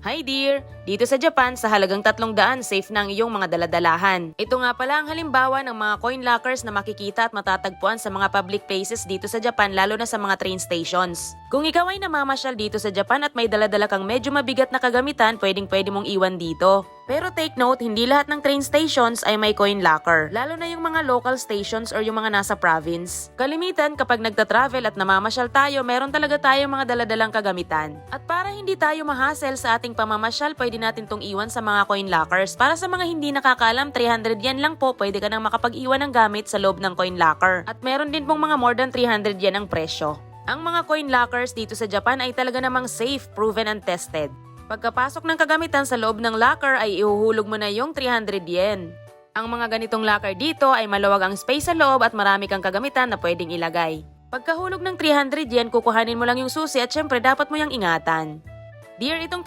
Hi dear! Dito sa Japan, sa halagang 300, safe na ang iyong mga daladalahan. Ito nga pala ang halimbawa ng mga coin lockers na makikita at matatagpuan sa mga public places dito sa Japan, lalo na sa mga train stations. Kung ikaw ay namamasyal dito sa Japan at may daladala kang medyo mabigat na kagamitan, pwedeng-pwede mong iwan dito. Pero take note, hindi lahat ng train stations ay may coin locker, lalo na yung mga local stations or yung mga nasa province. Kalimitan, kapag nagta-travel at namamasyal tayo, meron talaga tayong mga daladalang kagamitan. At para hindi tayo mahassle sa ating pamamasyal, pwede natin tong iwan sa mga coin lockers. Para sa mga hindi nakakaalam, 300 yen lang po, pwede ka nang makapag-iwan ng gamit sa loob ng coin locker. At meron din pong mga more than 300 yen ang presyo. Ang mga coin lockers dito sa Japan ay talaga namang safe, proven and tested. Pagkapasok ng kagamitan sa loob ng locker ay ihuhulog mo na yung 300 yen. Ang mga ganitong locker dito ay maluwag ang space sa loob at marami kang kagamitan na pwedeng ilagay. Pagkahulog ng 300 yen, kukuhanin mo lang yung susi at syempre dapat mo yung ingatan. Dear, itong